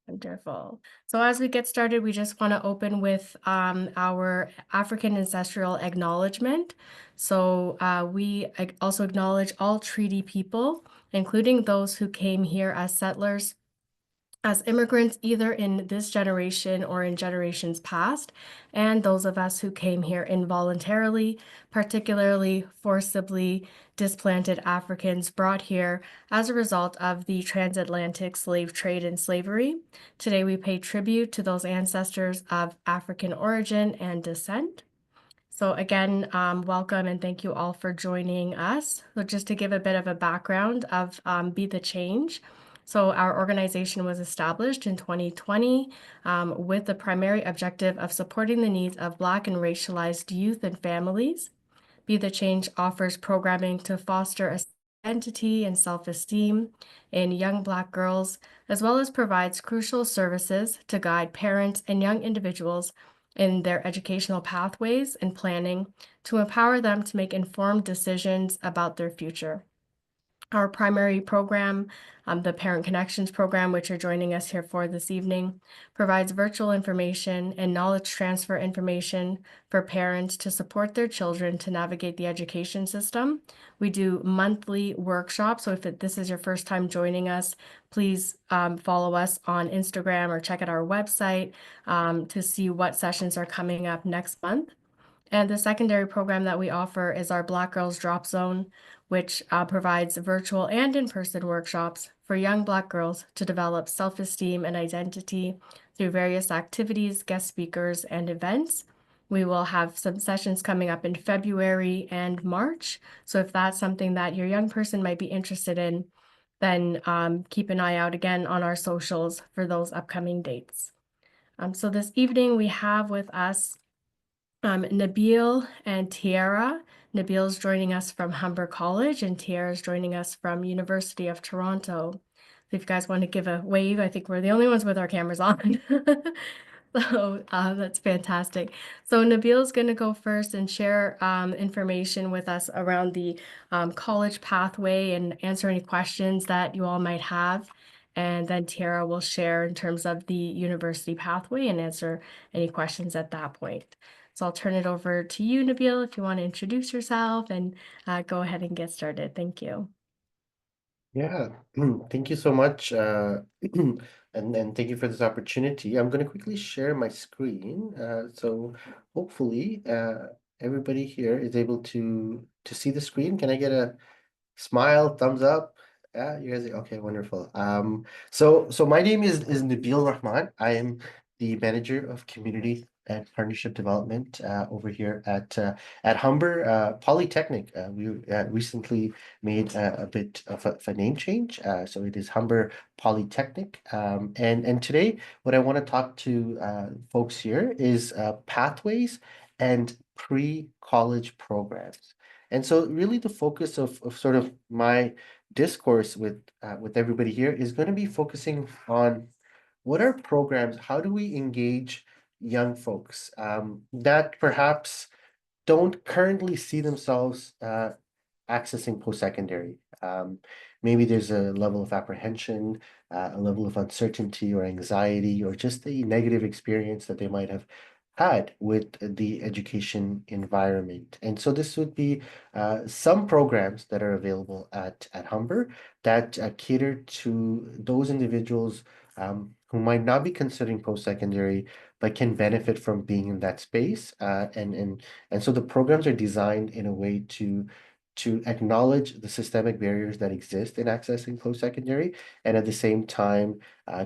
Wonderful. So as we get started, we just want to open with our African ancestral acknowledgement. We also acknowledge all treaty people, including those who came here as settlers, as immigrants, either in this generation or in generations past, and those of us who came here involuntarily, particularly forcibly displanted Africans brought here as a result of the transatlantic slave trade and slavery. Today, we pay tribute to those ancestors of African origin and descent. So again, welcome and thank you all for joining us. So just to give a bit of a background of Be the Change. So our organization was established in 2020 with the primary objective of supporting the needs of Black and racialized youth and families. Be the Change offers programming to foster identity and self-esteem in young Black girls, as well as provides crucial services to guide parents and young individuals in their educational pathways and planning to empower them to make informed decisions about their future. Our primary program, the Parent Connections program, which you're joining us here for this evening, provides virtual information and knowledge transfer information for parents to support their children to navigate the education system. We do monthly workshops. So if this is your first time joining us, please follow us on Instagram or check out our website to see what sessions are coming up next month. And the secondary program that we offer is our Black Girls Drop Zone, which provides virtual and in-person workshops for young Black girls to develop self-esteem and identity through various activities, guest speakers, and events. We will have some sessions coming up in February and March. So if that's something that your young person might be interested in, then keep an eye out again on our socials for those upcoming dates. So this evening we have with us Nabil and Tiara. Nabil's joining us from Humber College and Tiara's joining us from University of Toronto. So if you guys want to give a wave, I think we're the only ones with our cameras on. So that's fantastic. So Nabil's going to go first and share information with us around the college pathway and answer any questions that you all might have. And then Tiara will share in terms of the university pathway and answer any questions at that point. So I'll turn it over to you, Nabil, if you want to introduce yourself and go ahead and get started. Thank you. Yeah, thank you so much, and thank you for this opportunity. I'm going to quickly share my screen, so hopefully, everybody here is able to see the screen. Can I get a smile, thumbs up? Yeah, you guys, okay, wonderful. So my name is Nabil Rahman. I am the manager of community and partnership development over here at Humber Polytechnic. We recently made a bit of a name change, so it is Humber Polytechnic. And today, what I want to talk to folks here is pathways and pre-college programs. And so really the focus of sort of my discourse with everybody here is going to be focusing on what are programs, how do we engage young folks that perhaps don't currently see themselves accessing post-secondary. Maybe there's a level of apprehension, a level of uncertainty or anxiety, or just a negative experience that they might have had with the education environment. And so this would be some programs that are available at Humber that cater to those individuals who might not be considering post-secondary, but can benefit from being in that space. And so the programs are designed in a way to acknowledge the systemic barriers that exist in accessing post-secondary, and at the same time,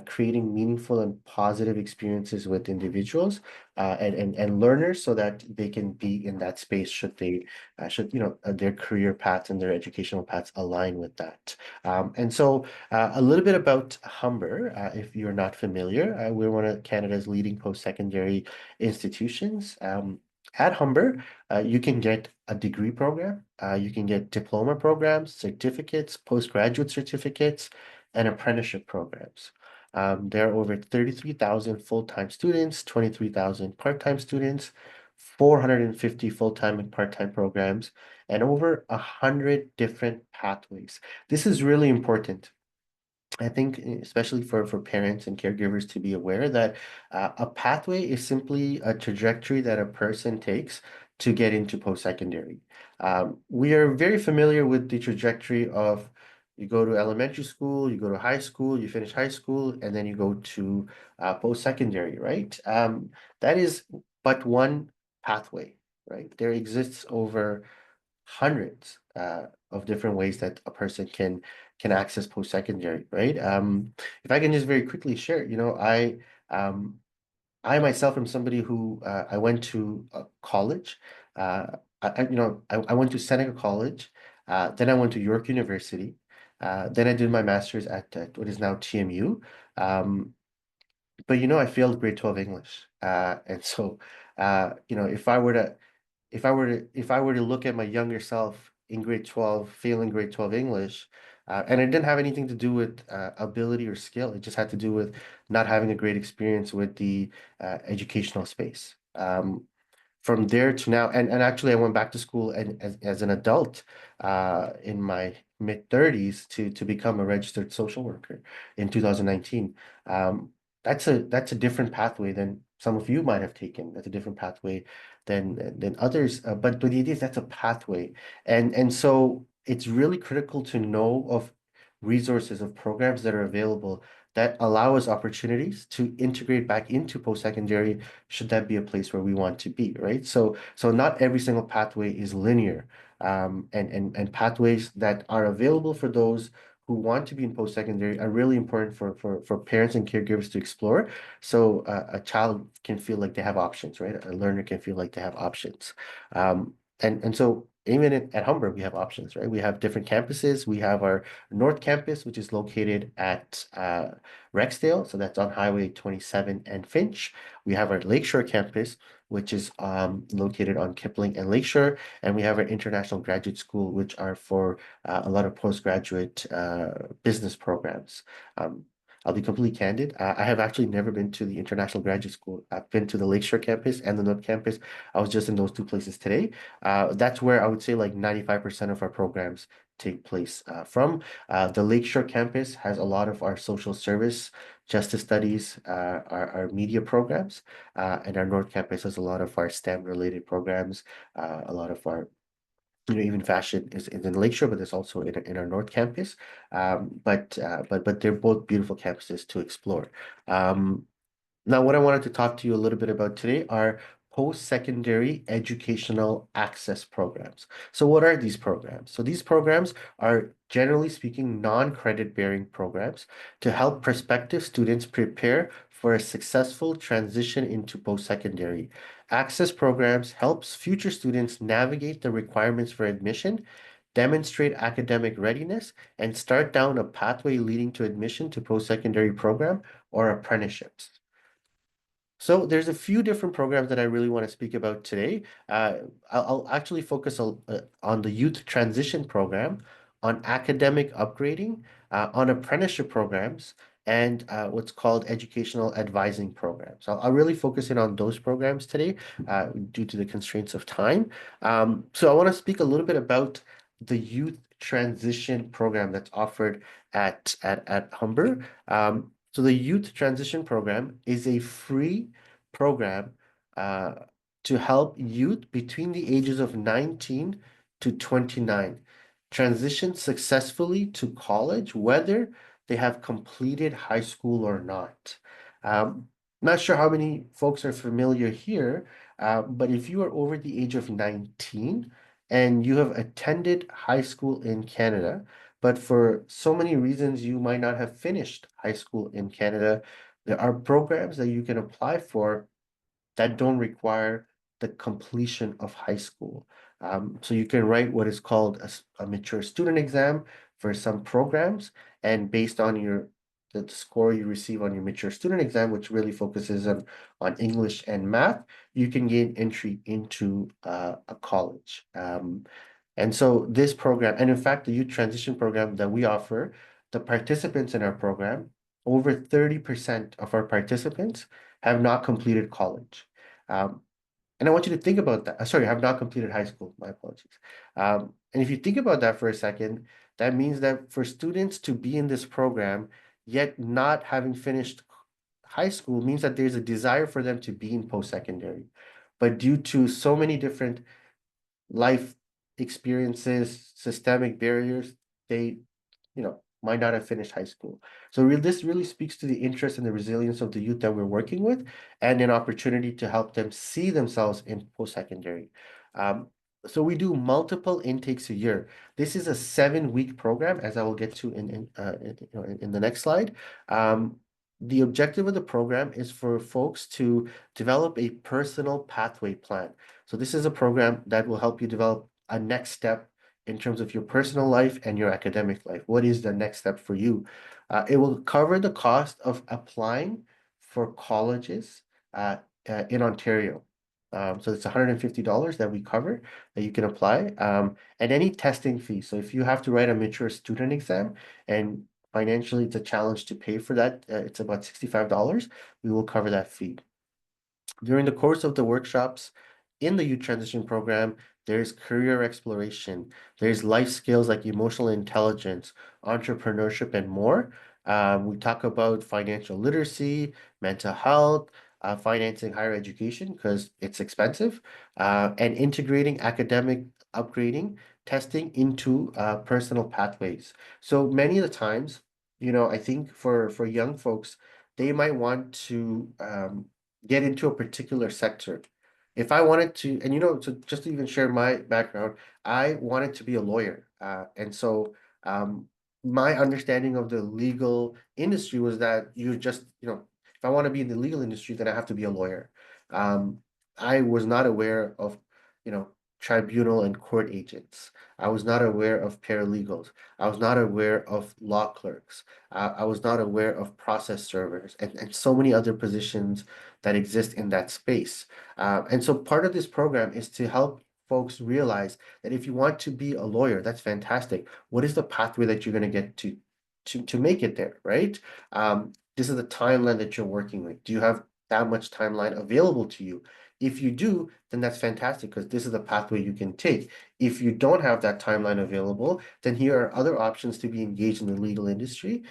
creating meaningful and positive experiences with individuals and learners so that they can be in that space should they should their career paths and their educational paths align with that. And so a little bit about Humber, if you're not familiar, we're one of Canada's leading post-secondary institutions. At Humber, you can get a degree program, you can get diploma programs, certificates, postgraduate certificates, and apprenticeship programs. There are over 33,000 full-time students, 23,000 part-time students, 450 full-time and part-time programs, and over 100 different pathways. This is really important I think especially for parents and caregivers to be aware that a pathway is simply a trajectory that a person takes to get into post-secondary. We are very familiar with the trajectory of you go to elementary school, you go to high school, you finish high school, and then you go to post-secondary, right? That is but one pathway, right? There exists over hundreds of different ways that a person can access post-secondary, right? If I can just very quickly share, um, I myself am somebody who I went to college. I went to Seneca College. Then I went to York University. Then I did my master's at what is now TMU. But I failed grade 12 English. And so if I were to look at my younger self in grade 12, failing grade 12 English, and it didn't have anything to do with ability or skill. It just had to do with not having a great experience with the educational space. From there to now, and actually I went back to school and as an adult in my mid 30s to become a registered social worker in 2019. That's a different pathway than some of you might have taken. That's a different pathway than others. But the idea is that's a pathway. And so it's really critical to know of resources of programs that are available that allow us opportunities to integrate back into post-secondary should that be a place where we want to be, right? So not every single pathway is linear. And pathways that are available for those who want to be in post-secondary are really important for parents and caregivers to explore. So a child can feel like they have options, right? A learner can feel like they have options. And so even at Humber, we have options, right? We have different campuses. We have our North Campus, which is located at Rexdale. So that's on Highway 27 and Finch. We have our Lakeshore Campus, which is located on Kipling and Lakeshore. And we have our International Graduate School, which are for a lot of postgraduate business programs. I'll be completely candid. I have actually never been to the International Graduate School. I've been to the Lakeshore campus and the North campus. I was just in those two places today. That's where I would say like 95% of our programs take place from. The Lakeshore campus has a lot of our social service, justice studies, our media programs, and our North campus has a lot of our STEM related programs, a lot of our even fashion is in Lakeshore, but there's also in our North campus. But they're both beautiful campuses to explore. Now, what I wanted to talk to you a little bit about today are post-secondary educational access programs. So what are these programs? So these programs are, generally speaking, non-credit bearing programs to help prospective students prepare for a successful transition into post-secondary. Access programs helps future students navigate the requirements for admission, demonstrate academic readiness, and start down a pathway leading to admission to post-secondary program or apprenticeships. So there's a few different programs that I really want to speak about today. I'll actually focus on the youth transition program, on academic upgrading, on apprenticeship programs, and what's called educational advising programs. I'll really focus in on those programs today due to the constraints of time. So I want to speak a little bit about the youth transition program that's offered at Humber. So the Youth Transition Program is a free program uh, to help youth between the ages of 19 to 29 transition successfully to college, whether they have completed high school or not. Not sure how many folks are familiar here, but if you are over the age of 19 and you have attended high school in Canada, but for so many reasons you might not have finished high school in Canada, there are programs that you can apply for that don't require the completion of high school. So you can write what is called a mature student exam for some programs, and based on the score you receive on your mature student exam, which really focuses on English and math, you can gain entry into a college. And so this program, and in fact, the youth transition program that we offer, the participants in our program, over 30% of our participants have not completed college. Um, and I want you to think about that. Sorry, have not completed high school. My apologies. And if you think about that for a second, that means that for students to be in this program, yet not having finished high school means that there's a desire for them to be in post-secondary. But due to so many different life experiences, systemic barriers, they, might not have finished high school. So this really speaks to the interest and the resilience of the youth that we're working with, and an opportunity to help them see themselves in post-secondary. So we do multiple intakes a year. This is a 7-week program, as I will get to in the next slide. The objective of the program is for folks to develop a personal pathway plan. So this is a program that will help you develop a next step in terms of your personal life and your academic life. What is the next step for you? It will cover the cost of applying for colleges in Ontario. So it's $150 that we cover that you can apply, and any testing fee. So if you have to write a mature student exam and financially it's a challenge to pay for that, it's about $65, we will cover that fee. During the course of the workshops in the youth transition program, there's career exploration, there's life skills like emotional intelligence, entrepreneurship, and more. We talk about financial literacy, mental health, financing higher education because it's expensive, and integrating academic upgrading, testing into personal pathways. So many of the times, I think for young folks, they might want to get into a particular sector. If I wanted to, and so just to even share my background, I wanted to be a lawyer. And so my understanding of the legal industry was that you just, if I want to be in the legal industry, then I have to be a lawyer. Um, I was not aware of, you know, tribunal and court agents. I was not aware of paralegals. I was not aware of law clerks. I was not aware of process servers and so many other positions that exist in that space. And so part of this program is to help folks realize that if you want to be a lawyer, that's fantastic. What is the pathway that you're going to get to make it there, right? This is the timeline that you're working with. Do you have that much timeline available to you? If you do, then that's fantastic because this is the pathway you can take. If you don't have that timeline available, then here are other options to be engaged in the legal industry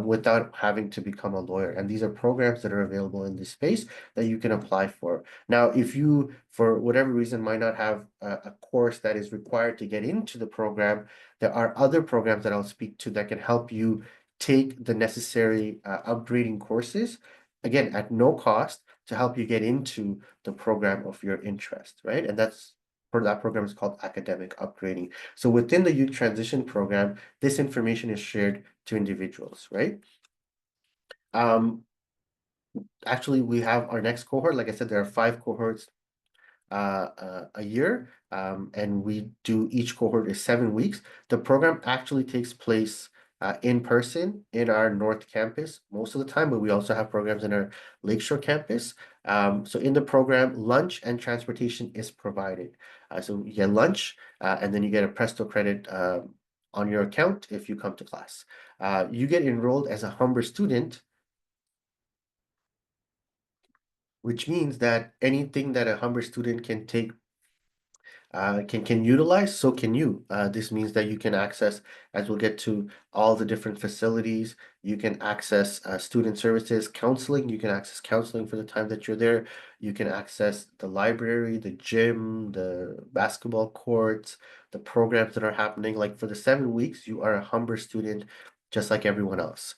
without having to become a lawyer. And these are programs that are available in this space that you can apply for. Now, if you, for whatever reason, might not have a course that is required to get into the program, there are other programs that I'll speak to that can help you take the necessary upgrading courses, again, at no cost to help you get into the program of your interest, right? And that's part of that program is called academic upgrading. So within the youth transition program, this information is shared to individuals, right? Actually, we have our next cohort. Like I said, there are 5 cohorts a year, and we do each cohort is 7 weeks. The program actually takes place in person in our North Campus most of the time, but we also have programs in our Lakeshore Campus. So in the program, lunch and transportation is provided. So you get lunch, and then you get a Presto credit on your account if you come to class. You get enrolled as a Humber student, which means that anything that a Humber student can take can utilize, so can you. This means that you can access, as we'll get to, all the different facilities. You can access student services, counseling. You can access counseling for the time that you're there. You can access the library, the gym, the basketball courts, the programs that are happening. Like for the 7 weeks, you are a Humber student, just like everyone else.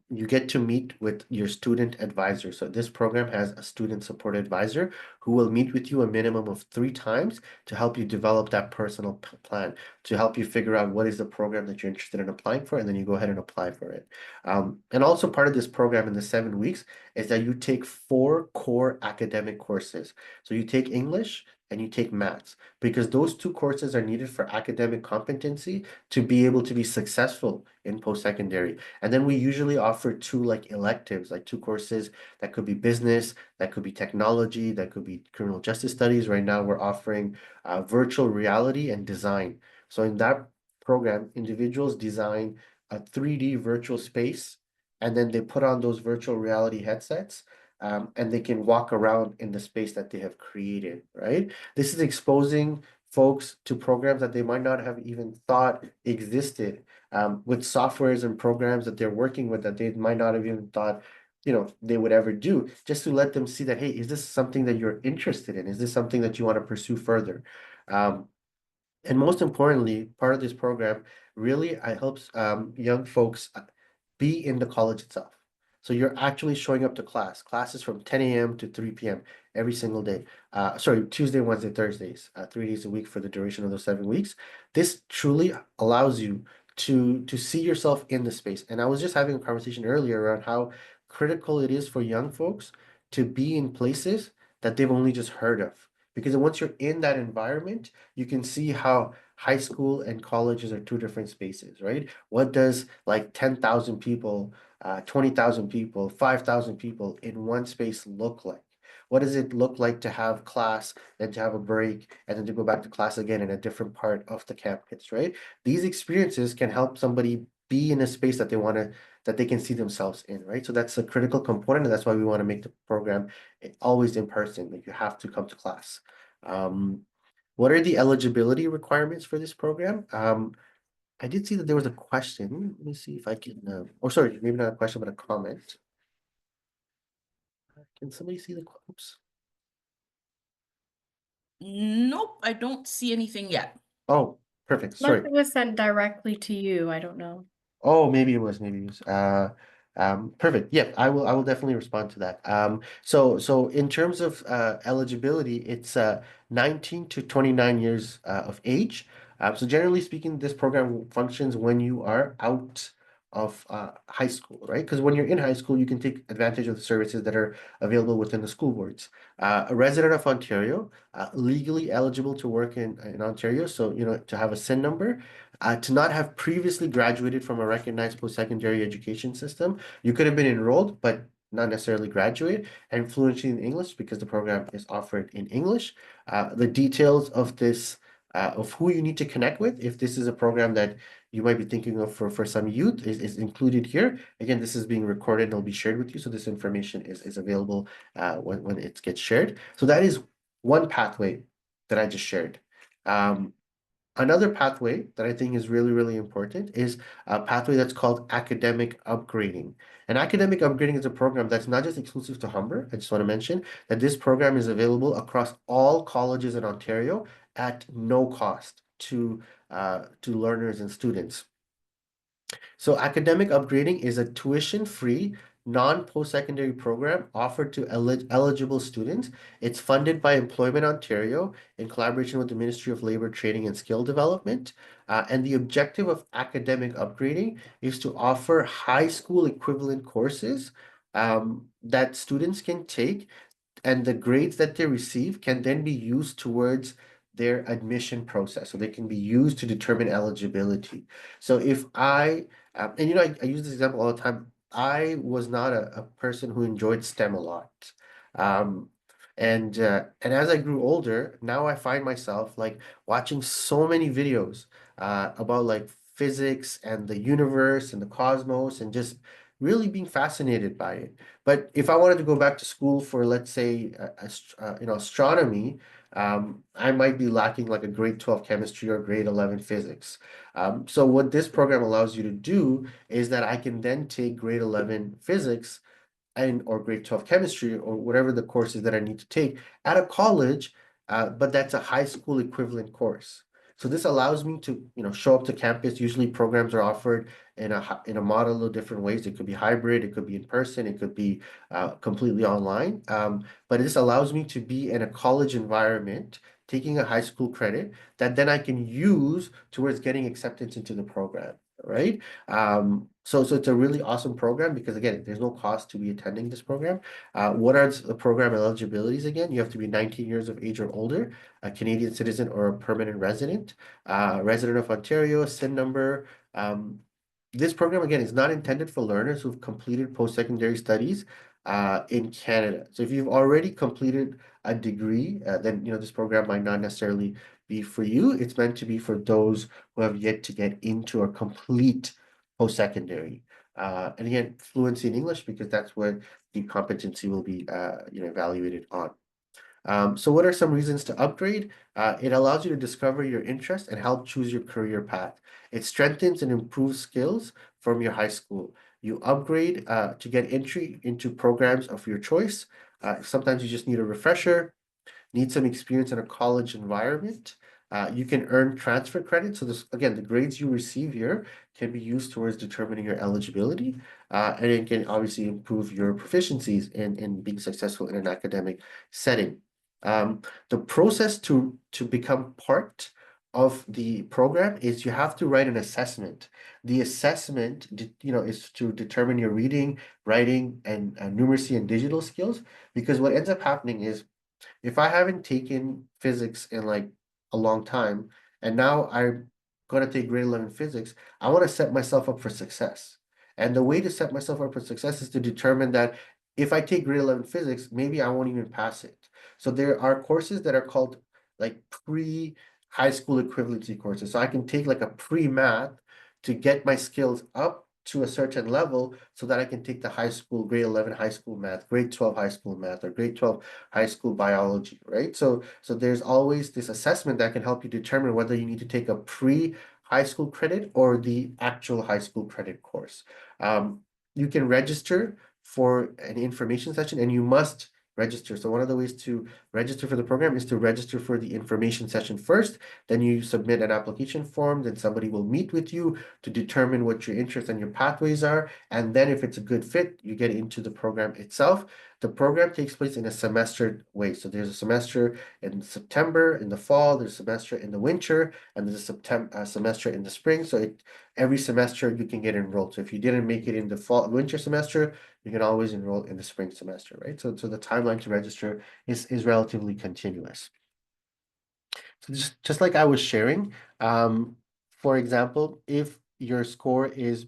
You get to meet with your student advisor. So this program has a student support advisor who will meet with you a minimum of 3 times to help you develop that personal plan, to help you figure out what is the program that you're interested in applying for, and then you go ahead and apply for it. And also part of this program in the 7 weeks is that you take 4 core academic courses. So you take English and you take maths, because those 2 courses are needed for academic competency to be able to be successful in post-secondary. And then we usually offer 2 like electives, like 2 courses that could be business, that could be technology, that could be criminal justice studies. Right now, we're offering virtual reality and design. So in that program, individuals design a 3D virtual space, and then they put on those virtual reality headsets, and they can walk around in the space that they have created, right? This is exposing folks to programs that they might not have even thought existed with softwares and programs that they're working with that they might not have even thought, they would ever do, just to let them see that, hey, is this something that you're interested in? Is this something that you want to pursue further? Um, and most importantly, part of this program really helps young folks be in the college itself. So you're actually showing up to class. Classes from 10 a.m. to 3 p.m. every single day. Sorry, Tuesday, Wednesday, Thursdays, 3 days a week for the duration of those 7 weeks. This truly allows you to see yourself in the space. And I was just having a conversation earlier around how critical it is for young folks to be in places that they've only just heard of. Because once you're in that environment, you can see how high school and colleges are two different spaces, right? What does like 10,000 people, 20,000 people, 5,000 people in one space look like? What does it look like to have class, then to have a break, and then to go back to class again in a different part of the campus, right? These experiences can help somebody be in a space that that they can see themselves in, right? So that's a critical component, and that's why we want to make the program always in person. Like you have to come to class. Um, what are the eligibility requirements for this program? I did see that there was a question. Let me see if I can, oh, sorry, maybe not a question, but a comment. Can somebody see the oops? Nope, I don't see anything yet. Oh, perfect. Unless Sorry. it was sent directly to you, I don't know. Oh, maybe it was. Perfect. Yeah, I will definitely respond to that. So in terms of eligibility, it's 19 to 29 years of age. So generally speaking, this program functions when you are out of high school, right? Because when you're in high school, you can take advantage of the services that are available within the school boards. A resident of Ontario, legally eligible to work in Ontario, so to have a SIN number, to not have previously graduated from a recognized post-secondary education system. You could have been enrolled, but not necessarily graduate, and fluency in English because the program is offered in English. The details of this, of who you need to connect with, if this is a program that you might be thinking of for some youth, is included here. Again, this is being recorded and it'll be shared with you, so this information is available when it gets shared. So that is one pathway that I just shared. Another pathway that I think is really, really important is a pathway that's called academic upgrading. And academic upgrading is a program that's not just exclusive to Humber. I just want to mention that this program is available across all colleges in Ontario at no cost to learners and students. So academic upgrading is a tuition-free, non-post-secondary program offered to eligible students. It's funded by Employment Ontario in collaboration with the Ministry of Labor, Training and Skill Development. And the objective of academic upgrading is to offer high school equivalent courses that students can take, and the grades that they receive can then be used towards their admission process. So they can be used to determine eligibility. So if and I use this example all the time. I was not a person who enjoyed STEM a lot. Um, and as I grew older, now I find myself like watching so many videos about like physics and the universe and the cosmos and just really being fascinated by it. But if I wanted to go back to school for, let's say, astronomy, I might be lacking like a grade 12 chemistry or grade 11 physics. So what this program allows you to do is that I can then take grade 11 physics and or grade 12 chemistry or whatever the courses that I need to take at a college, but that's a high school equivalent course. So this allows me to, show up to campus. Usually programs are offered in a model of different ways. It could be hybrid, it could be in person, it could be completely online. But this allows me to be in a college environment, taking a high school credit that then I can use towards getting acceptance into the program, right? So it's a really awesome program because again, there's no cost to be attending this program. What are the program eligibilities again? You have to be 19 years of age or older, a Canadian citizen or a permanent resident, resident of Ontario, SIN number. This program again is not intended for learners who've completed post-secondary studies in Canada. So if you've already completed a degree, then this program might not necessarily be for you. It's meant to be for those who have yet to get into or complete post-secondary. And again, fluency in English because that's where the competency will be evaluated on. So what are some reasons to upgrade? It allows you to discover your interest and help choose your career path. It strengthens and improves skills from your high school. You upgrade to get entry into programs of your choice. Sometimes you just need a refresher, need some experience in a college environment. You can earn transfer credit. So this, again, the grades you receive here can be used towards determining your eligibility, and it can obviously improve your proficiencies in being successful in an academic setting. The process to become part of the program is you have to write an assessment. The assessment, is to determine your reading, writing, and numeracy and digital skills. Because what ends up happening is if I haven't taken physics in like a long time, and now I'm gonna take grade 11 physics, I want to set myself up for success. And the way to set myself up for success is to determine that if I take grade 11 physics, maybe I won't even pass it. So there are courses that are called like pre-high school equivalency courses. So I can take like a pre-math to get my skills up to a certain level so that I can take the high school, grade 11 high school math, grade 12 high school math, or grade 12 high school biology, right? So there's always this assessment that can help you determine whether you need to take a pre-high school credit or the actual high school credit course. You can register for an information session, and you must register. So one of the ways to register for the program is to register for the information session first. Then you submit an application form, then somebody will meet with you to determine what your interests and your pathways are. And then if it's a good fit, you get into the program itself. The program takes place in a semestered way. So there's a semester in September, in the fall, there's a semester in the winter, and there's a semester in the spring. So every semester you can get enrolled. So if you didn't make it in the winter semester, you can always enroll in the spring semester, right? So the timeline to register is relatively continuous. So just like I was sharing, for example, if your score is,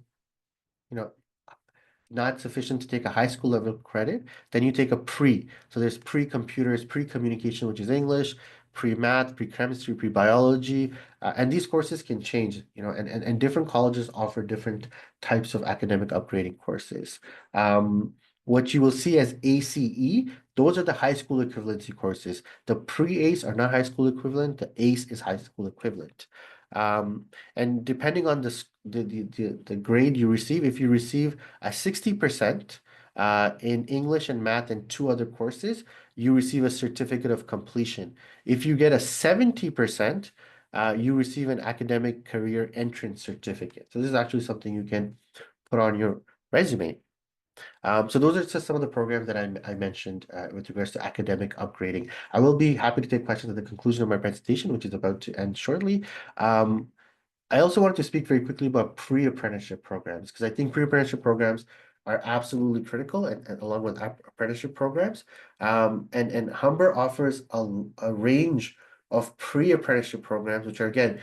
not sufficient to take a high school level credit, then you take a pre. So there's pre-computers, pre-communication, which is English, pre-math, pre-chemistry, pre-biology, and these courses can change, and different colleges offer different types of academic upgrading courses. What you will see as ACE, those are the high school equivalency courses. The pre-ACE are not high school equivalent. The ACE is high school equivalent. And depending on the grade you receive, if you receive a 60% in English and math and two other courses, you receive a certificate of completion. If you get a 70%, you receive an academic career entrance certificate. So this is actually something you can put on your resume. So those are just some of the programs that I mentioned with regards to academic upgrading. I will be happy to take questions at the conclusion of my presentation, which is about to end shortly. I also wanted to speak very quickly about pre-apprenticeship programs, because I think pre-apprenticeship programs are absolutely critical, and along with apprenticeship programs. And Humber offers a range of pre-apprenticeship programs, which are, again,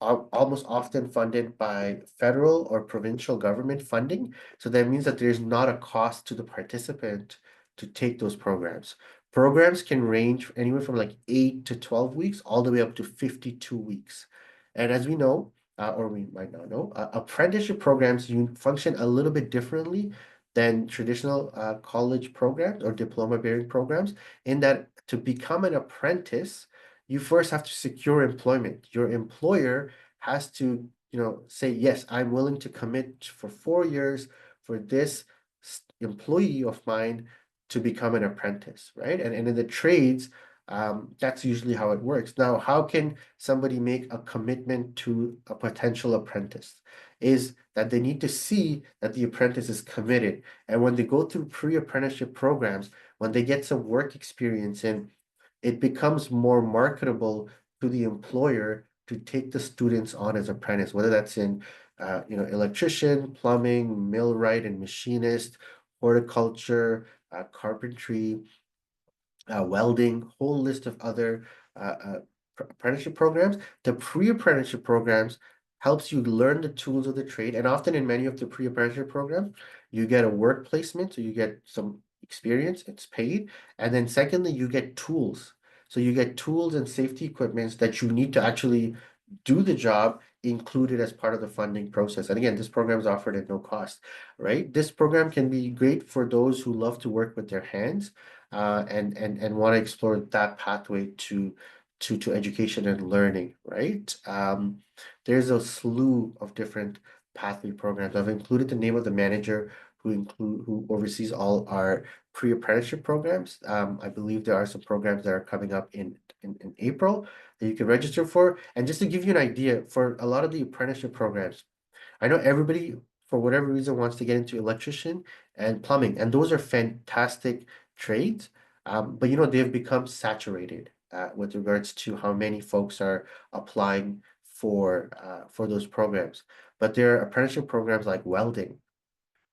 almost often funded by federal or provincial government funding. So that means that there's not a cost to the participant to take those programs. Programs can range anywhere from like 8 to 12 weeks, all the way up to 52 weeks. And as we know, or we might not know, apprenticeship programs function a little bit differently than traditional college programs or diploma-bearing programs, in that to become an apprentice, you first have to secure employment. Your employer has to, say, yes, I'm willing to commit for 4 years for this employee of mine to become an apprentice, right? And in the trades, that's usually how it works. Now, how can somebody make a commitment to a potential apprentice? Is that they need to see that the apprentice is committed. And when they go through pre-apprenticeship programs, when they get some work experience in, it becomes more marketable to the employer to take the students on as apprentice, whether that's in electrician, plumbing, millwright and machinist, horticulture, carpentry, welding, whole list of other apprenticeship programs. The pre-apprenticeship programs helps you learn the tools of the trade, and often in many of the pre-apprenticeship programs, you get a work placement, so you get some experience, it's paid, and then secondly, you get tools. So you get tools and safety equipments that you need to actually do the job included as part of the funding process. And again, this program is offered at no cost, right? This program can be great for those who love to work with their hands, and want to explore that pathway to education and learning, right? There's a slew of different pathway programs. I've included the name of the manager who oversees all our pre-apprenticeship programs. I believe there are some programs that are coming up in April that you can register for. And just to give you an idea, for a lot of the apprenticeship programs, I know everybody, for whatever reason, wants to get into electrician and plumbing, and those are fantastic trades. But they've become saturated with regards to how many folks are applying for those programs. But there are apprenticeship programs like welding,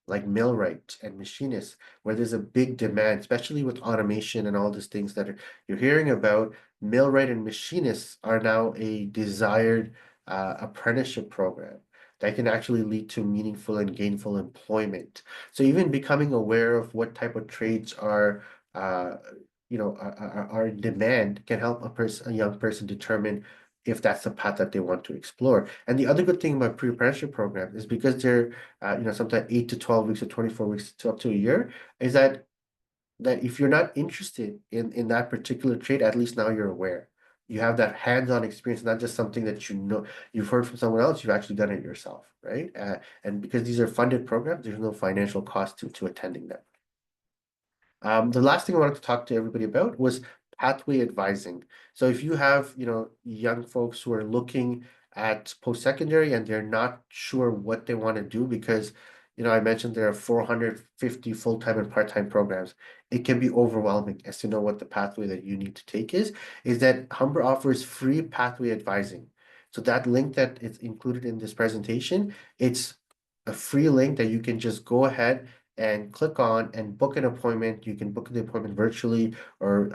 like millwright and machinist, where there's a big demand, especially with automation and all these things that you're hearing about. Millwright and machinists are now a desired apprenticeship program that can actually lead to meaningful and gainful employment. So even becoming aware of what type of trades are are in demand can help a young person determine if that's the path that they want to explore. And the other good thing about pre-apprenticeship program is because they're sometimes 8 to 12 weeks or 24 weeks to up to a year, is that if you're not interested in that particular trade, at least now you're aware. You have that hands-on experience, not just something that you've heard from someone else, you've actually done it yourself, right? And because these are funded programs, there's no financial cost to attending them. The last thing I wanted to talk to everybody about was pathway advising. So if you have, young folks who are looking at post-secondary and they're not sure what they want to do because, I mentioned there are 450 full-time and part-time programs. It can be overwhelming as to know what the pathway that you need to take is that Humber offers free pathway advising. So that link that is included in this presentation, it's a free link that you can just go ahead and click on and book an appointment. You can book the appointment virtually or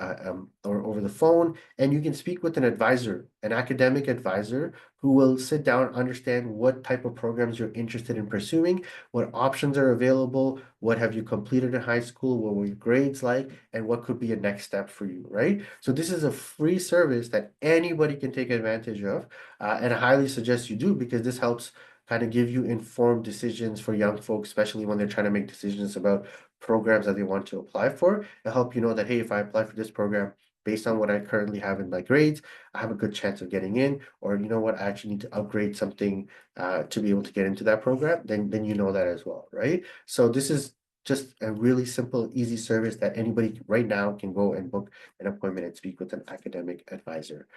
over the phone, and you can speak with an advisor, an academic advisor, who will sit down, understand what type of programs you're interested in pursuing, what options are available, what have you completed in high school, what were your grades like, and what could be a next step for you, right? So this is a free service that anybody can take advantage of, and I highly suggest you do, because this helps kind of give you informed decisions for young folks, especially when they're trying to make decisions about programs that they want to apply for. It'll help you know that, hey, if I apply for this program, based on what I currently have in my grades, I have a good chance of getting in, or you know what, I actually need to upgrade something to be able to get into that program, then you know that as well, right? So this is just a really simple, easy service that anybody right now can go and book an appointment and speak with an academic advisor.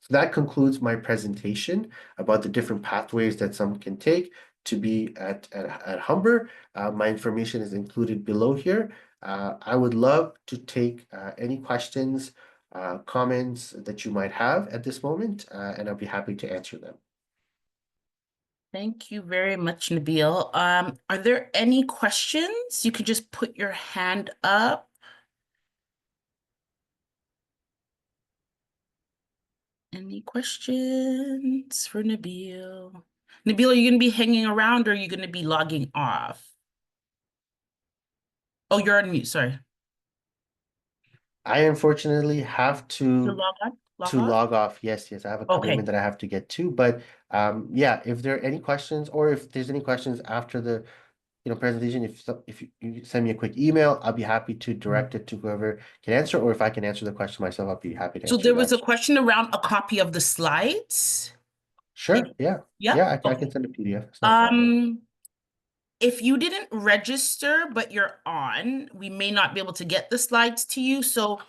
So that concludes my presentation about the different pathways that some can take to be at Humber. My information is included below here. I would love to take any questions, comments that you might have at this moment, and I'll be happy to answer them. Thank you very much, Nabil. Are there any questions? You could just put your hand up. Any questions for Nabil? Nabil, are you going to be hanging around or are you going to be logging off? Oh, you're on mute, sorry. I unfortunately have To to log on? Log to off? log off. Yes, I have a Okay. commitment that I have to get to. But yeah, if there are any questions, or if there's any questions after the presentation, if you send me a quick email, I'll be happy to direct it to whoever can answer, or if I can answer the question myself, I'll be happy to So answer there was that. a question around a copy of the slides. Sure, yeah. Yeah. Yeah, I Okay. can send a PDF. It's not a problem. If you didn't register, but you're on, we may not be able to get the slides to you. So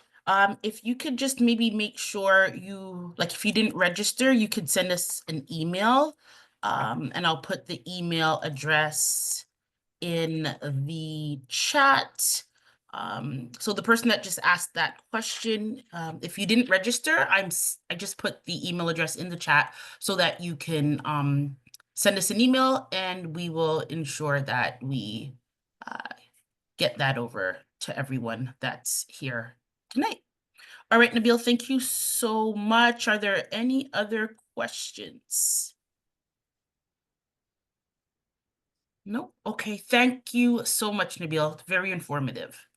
if you could just maybe make sure if you didn't register, you could send us an email, and I'll put the email address in the chat. So the person that just asked that question, if you didn't register, I just put the email address in the chat so that you can send us an email and we will ensure that we get that over to everyone that's here tonight. All right, Nabil, thank you so much. Are there any other questions? No? Okay, thank you so much, Nabil. Very informative.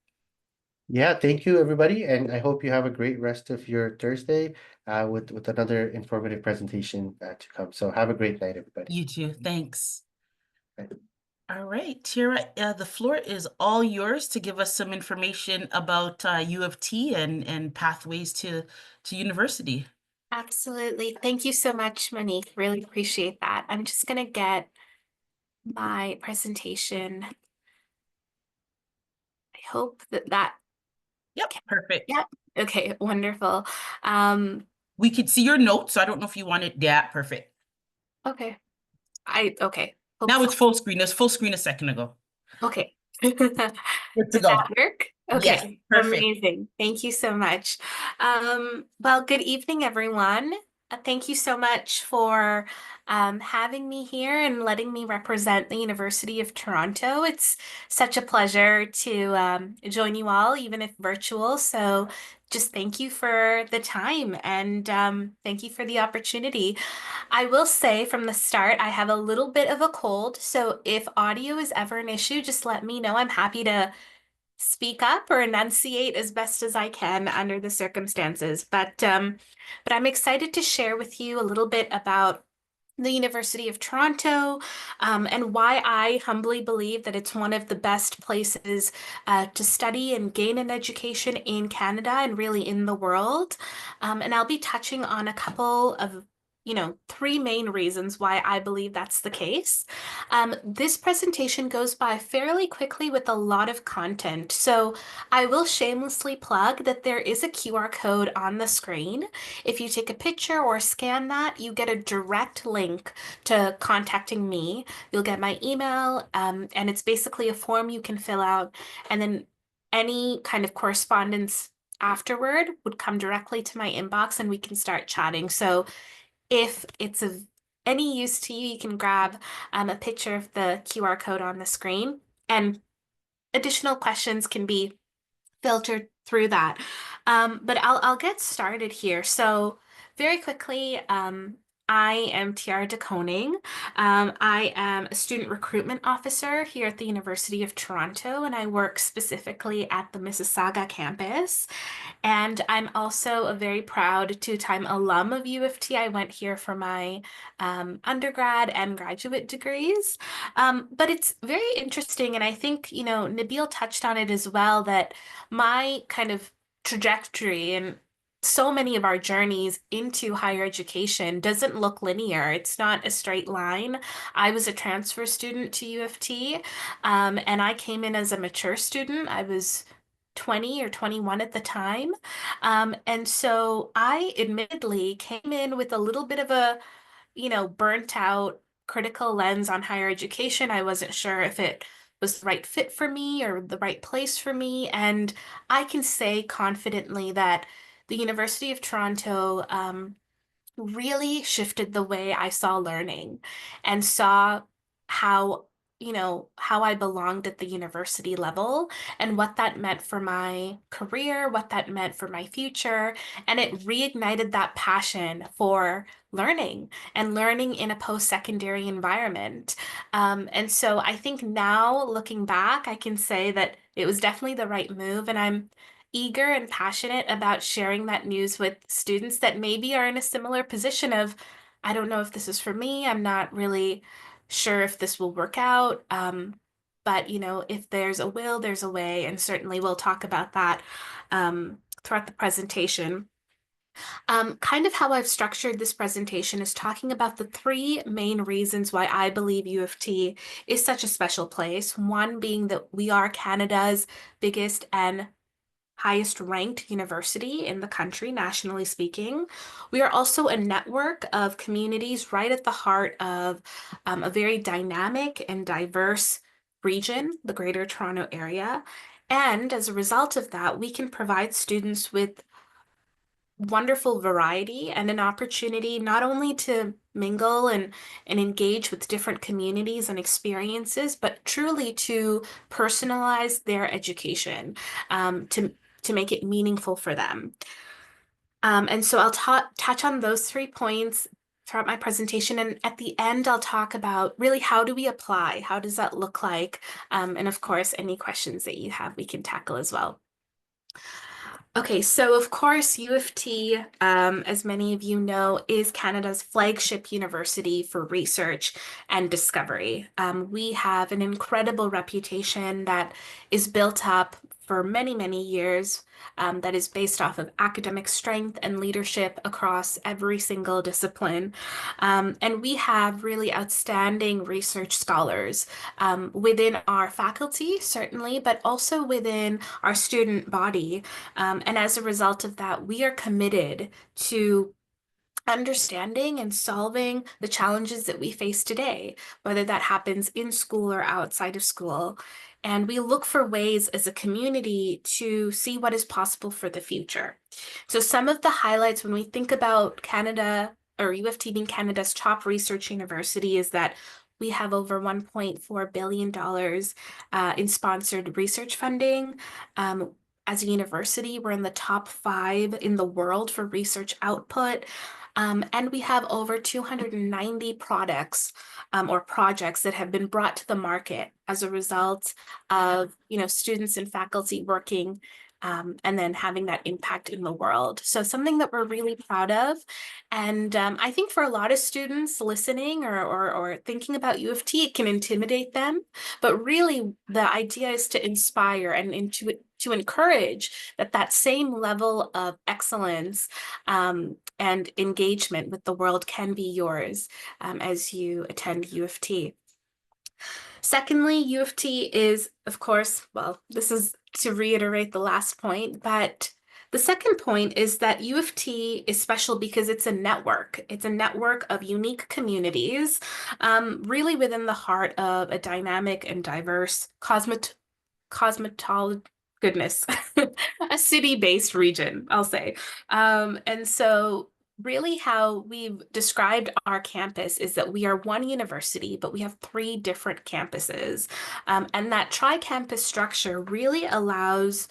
Yeah, thank you, everybody, and I hope you have a great rest of your Thursday with another informative presentation to come. So have a great night, everybody. You too. Thanks. Bye. All right, Tira, the floor is all yours to give us some information about U of T and pathways to university. Absolutely. Thank you so much, Monique. Really appreciate that. I'm just going to get my presentation. I hope that. Yep, perfect. Yep. Okay, wonderful. We could see your notes, so I don't know if you wanted that. Perfect. Okay. Okay. Now it's Hopefully- full screen. It was full screen a second ago. Okay. Good to Does go. that work? Yes, Okay, perfect. amazing. Thank you so much. Well, good evening, everyone. Thank you so much for having me here and letting me represent the University of Toronto. It's such a pleasure to join you all, even if virtual. So just thank you for the time and thank you for the opportunity. I will say from the start, I have a little bit of a cold, so if audio is ever an issue, just let me know. I'm happy to speak up or enunciate as best as I can under the circumstances. But I'm excited to share with you a little bit about the University of Toronto, and why I humbly believe that it's one of the best places to study and gain an education in Canada and really in the world. And I'll be touching on a couple of, three main reasons why I believe that's the case. This presentation goes by fairly quickly with a lot of content, so I will shamelessly plug that there is a QR code on the screen. If you take a picture or scan that, you get a direct link to contacting me. You'll get my email, and it's basically a form you can fill out, and then any kind of correspondence afterward would come directly to my inbox and we can start chatting. So if it's of any use to you, you can grab a picture of the QR code on the screen, and additional questions can be filtered through that. But I'll get started here. So very quickly, I am Tiara de Koning. I am a student recruitment officer here at the University of Toronto, and I work specifically at the Mississauga campus. And I'm also a very proud two-time alum of U of T. I went here for my undergrad and graduate degrees. But it's very interesting, and I think, Nabil touched on it as well, that my kind of trajectory and so many of our journeys into higher education doesn't look linear. It's not a straight line. I was a transfer student to U of T, and I came in as a mature student. I was 20 or 21 at the time. And so I admittedly came in with a little bit of a, burnt out critical lens on higher education. I wasn't sure if it was the right fit for me or the right place for me. And I can say confidently that the University of Toronto really shifted the way I saw learning and saw how, how I belonged at the university level and what that meant for my career, what that meant for my future. And it reignited that passion for learning and learning in a post-secondary environment. And so I think now looking back, I can say that it was definitely the right move. And I'm eager and passionate about sharing that news with students that maybe are in a similar position of, I don't know if this is for me. I'm not really sure if this will work out. But if there's a will, there's a way, and certainly we'll talk about that throughout the presentation. Kind of how I've structured this presentation is talking about the three main reasons why I believe U of T is such a special place. One being that we are Canada's biggest and highest ranked university in the country, nationally speaking. We are also a network of communities right at the heart of a very dynamic and diverse region, the Greater Toronto Area. And as a result of that, we can provide students with wonderful variety and an opportunity not only to mingle and engage with different communities and experiences, but truly to personalize their education, to make it meaningful for them. And so I'll touch on those 3 points throughout my presentation. And at the end, I'll talk about really how do we apply? How does that look like? And of course, any questions that you have, we can tackle as well. Okay, so of course, U of T, as many of you know, is Canada's flagship university for research and discovery. We have an incredible reputation that is built up for many, many years, that is based off of academic strength and leadership across every single discipline. And we have really outstanding research scholars within our faculty, certainly, but also within our student body. And as a result of that, we are committed to understanding and solving the challenges that we face today, whether that happens in school or outside of school. And we look for ways as a community to see what is possible for the future. So some of the highlights when we think about Canada or U of T being Canada's top research university is that we have over $1.4 billion in sponsored research funding. As a university, we're in the top 5 in the world for research output. And we have over 290 products or projects that have been brought to the market as a result of students and faculty working and then having that impact in the world. So something that we're really proud of. And I think for a lot of students listening or thinking about U of T, it can intimidate them. But really, the idea is to inspire and to encourage that same level of excellence and engagement with the world can be yours as you attend U of T. Secondly, U of T is, of course, well, this is to reiterate the last point, but the second point is that U of T is special because it's a network. It's a network of unique communities, really within the heart of a dynamic and diverse goodness, a city-based region, I'll say. And so really how we've described our campus is that we are one university, but we have 3 different campuses. And that tri-campus structure really allows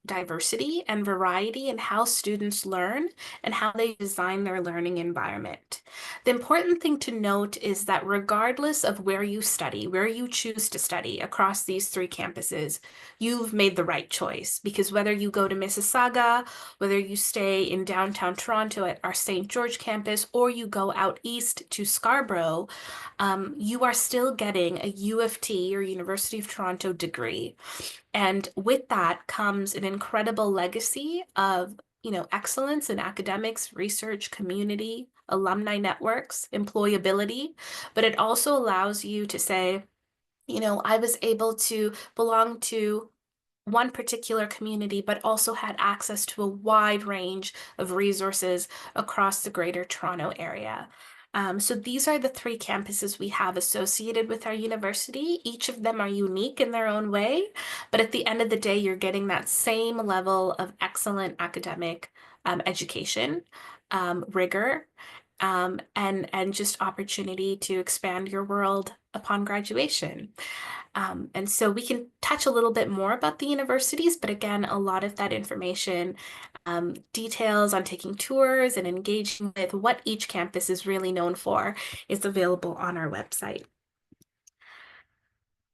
diversity and variety in how students learn and how they design their learning environment. The important thing to note is that regardless of where you study, where you choose to study across these 3 campuses, you've made the right choice, because whether you go to Mississauga, whether you stay in downtown Toronto at our St. George campus, or you go out east to Scarborough, you are still getting a U of T or University of Toronto degree. And with that comes an incredible legacy of, excellence in academics, research, community, alumni networks, employability. But it also allows you to say, I was able to belong to one particular community, but also had access to a wide range of resources across the Greater Toronto area. So these are the 3 campuses we have associated with our university. Each of them are unique in their own way, but at the end of the day, you're getting that same level of excellent academic education, rigor, and just opportunity to expand your world upon graduation. And so we can touch a little bit more about the universities, but again, a lot of that information, details on taking tours and engaging with what each campus is really known for, is available on our website.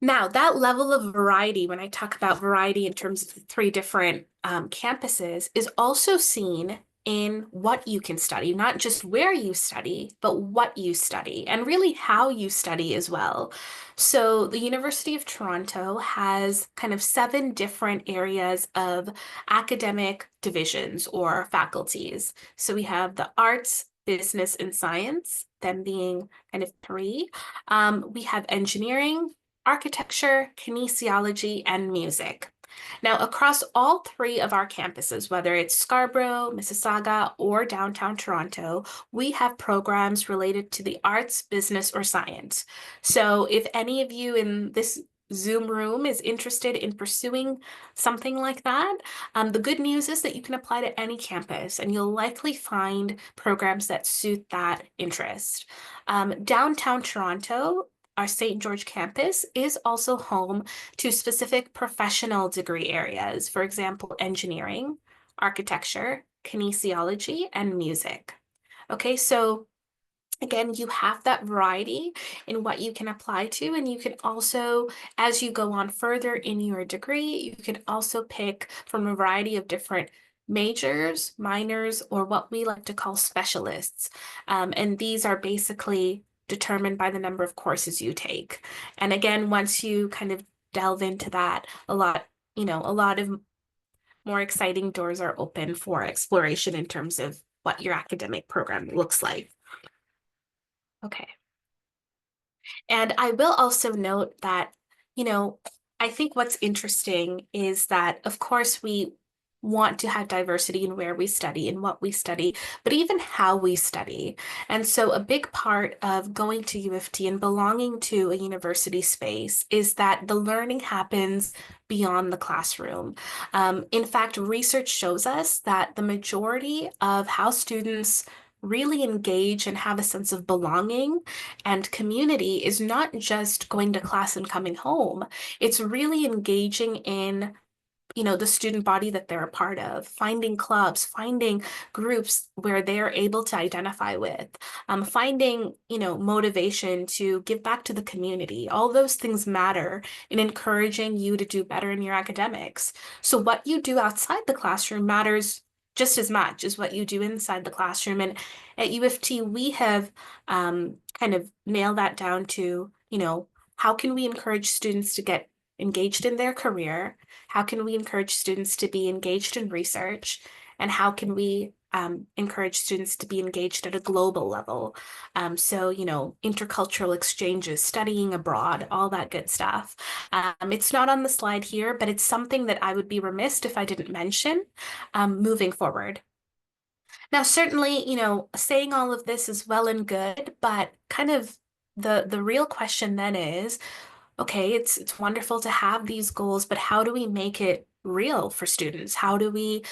Now, that level of variety, when I talk about variety in terms of the 3 different campuses, is also seen in what you can study, not just where you study, but what you study, and really how you study as well. So the University of Toronto has kind of 7 different areas of academic divisions or faculties. So we have the arts, business, and science, them being kind of 3. We have engineering, architecture, kinesiology, and music. Now, across all 3 of our campuses, whether it's Scarborough, Mississauga, or downtown Toronto, we have programs related to the arts, business, or science. So if any of you in this Zoom room is interested in pursuing something like that, the good news is that you can apply to any campus and you'll likely find programs that suit that interest. Downtown Toronto, our St. George campus is also home to specific professional degree areas, for example, engineering, architecture, kinesiology, and music. Okay, so Again, you have that variety in what you can apply to, and you can also, as you go on further in your degree, you can also pick from a variety of different majors, minors, or what we like to call specialists. And these are basically determined by the number of courses you take. And again, once you kind of delve into that, a lot of more exciting doors are open for exploration in terms of what your academic program looks like. Okay. And I will also note that, I think what's interesting is that, of course, we want to have diversity in where we study and what we study, but even how we study. And so a big part of going to U of T and belonging to a university space is that the learning happens beyond the classroom. In fact, research shows us that the majority of how students really engage and have a sense of belonging and community is not just going to class and coming home. It's really engaging in the student body that they're a part of, finding clubs, finding groups where they're able to identify with, finding, motivation to give back to the community. All those things matter in encouraging you to do better in your academics. So what you do outside the classroom matters just as much as what you do inside the classroom. And at U of T, we have kind of nailed that down to, how can we encourage students to get engaged in their career? How can we encourage students to be engaged in research? And how can we encourage students to be engaged at a global level? So, intercultural exchanges, studying abroad, all that good stuff. It's not on the slide here, but it's something that I would be remiss if I didn't mention moving forward. Now, certainly, saying all of this is well and good, but kind of the real question then is, okay, it's wonderful to have these goals, but how do we make it real for students? How do we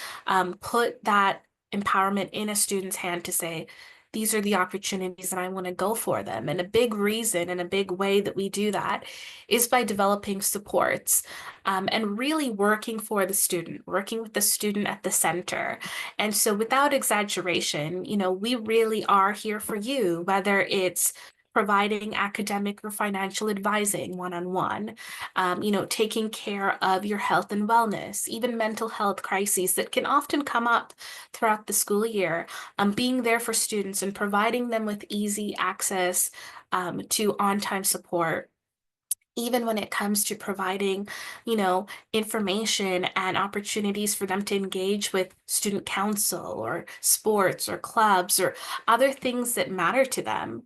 put that empowerment in a student's hand to say, these are the opportunities and I want to go for them? And a big reason and a big way that we do that is by developing supports and really working for the student, working with the student at the center. And so without exaggeration, we really are here for you, whether it's providing academic or financial advising one-on-one, taking care of your health and wellness, even mental health crises that can often come up throughout the school year, being there for students and providing them with easy access to on-time support. Even when it comes to providing, information and opportunities for them to engage with student council or sports or clubs or other things that matter to them.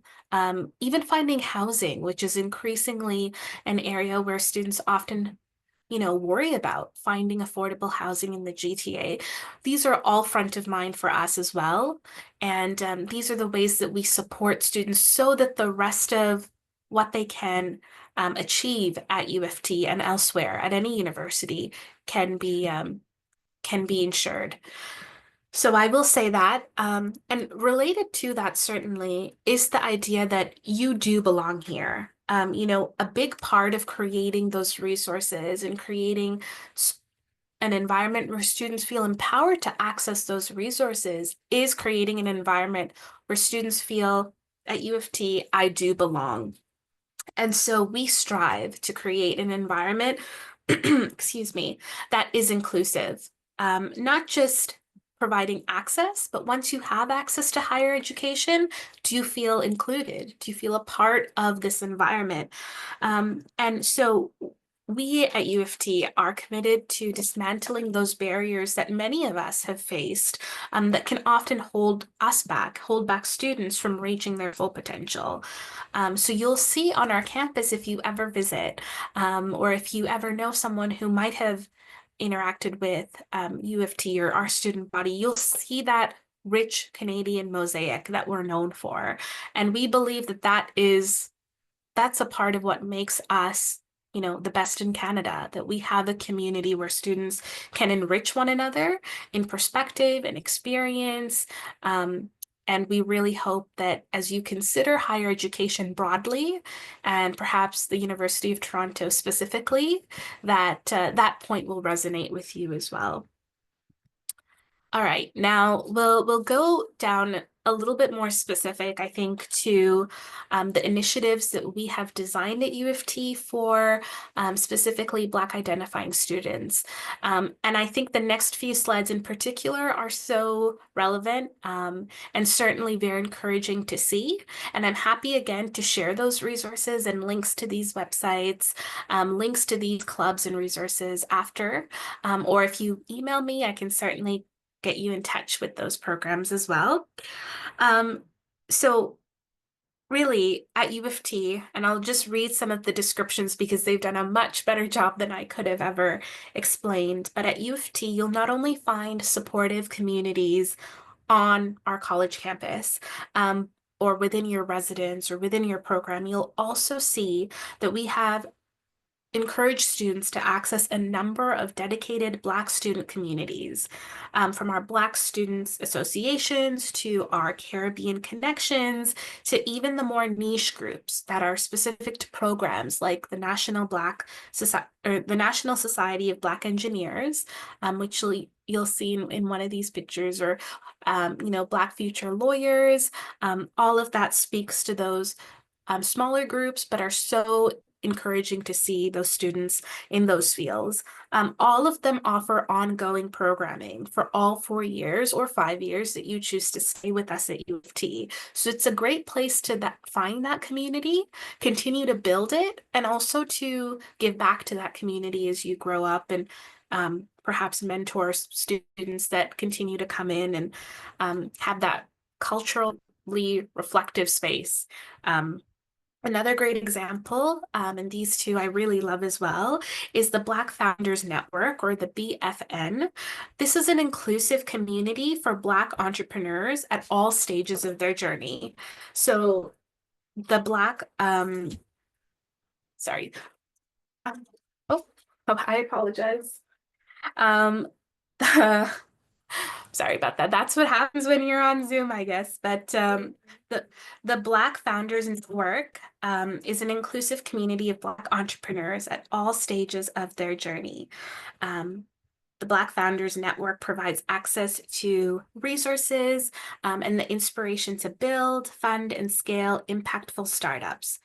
Even finding housing, which is increasingly an area where students often, worry about finding affordable housing in the GTA. These are all front of mind for us as well. And these are the ways that we support students so that the rest of what they can achieve at U of T and elsewhere at any university can be ensured. So I will say that, and related to that certainly is the idea that you do belong here. A big part of creating those resources and creating an environment where students feel empowered to access those resources is creating an environment where students feel at U of T, I do belong. And so we strive to create an environment, excuse me, that is inclusive, not just providing access, but once you have access to higher education, do you feel included? Do you feel a part of this environment? And so we at U of T are committed to dismantling those barriers that many of us have faced that can often hold back students from reaching their full potential. So you'll see on our campus, if you ever visit, or if you ever know someone who might have interacted with U of T or our student body, you'll see that rich Canadian mosaic that we're known for. And we believe that that's a part of what makes us the best in Canada, that we have a community where students can enrich one another in perspective and experience. And we really hope that as you consider higher education broadly, and perhaps the University of Toronto specifically, that that point will resonate with you as well. All right, now we'll go down a little bit more specific, I think, to the initiatives that we have designed at U of T for specifically Black identifying students. And I think the next few slides in particular are so relevant and certainly very encouraging to see. And I'm happy again to share those resources and links to these websites, links to these clubs and resources after. Or if you email me, I can certainly get you in touch with those programs as well. So really at U of T, and I'll just read some of the descriptions because they've done a much better job than I could have ever explained. But at U of T, you'll not only find supportive communities on our college campus, or within your residence or within your program, you'll also see that we have encourage students to access a number of dedicated Black student communities, from our Black Students Associations to our Caribbean Connections to even the more niche groups that are specific to programs like the National Society of Black Engineers, which you'll see in one of these pictures, or Black Future Lawyers. All of that speaks to those smaller groups, but are so encouraging to see those students in those fields. All of them offer ongoing programming for all 4 years or 5 years that you choose to stay with us at U of T. So it's a great place to find that community, continue to build it, and also to give back to that community as you grow up and perhaps mentor students that continue to come in and have that culturally reflective space. Another great example, and these two I really love as well, is the Black Founders Network, or the BFN. This is an inclusive community for Black entrepreneurs at all stages of their journey. So the Black, sorry. I apologize. Sorry about that. That's what happens when you're on Zoom, I guess. But the Black Founders Network is an inclusive community of Black entrepreneurs at all stages of their journey. The Black Founders Network provides access to resources and the inspiration to build, fund, and scale impactful startups.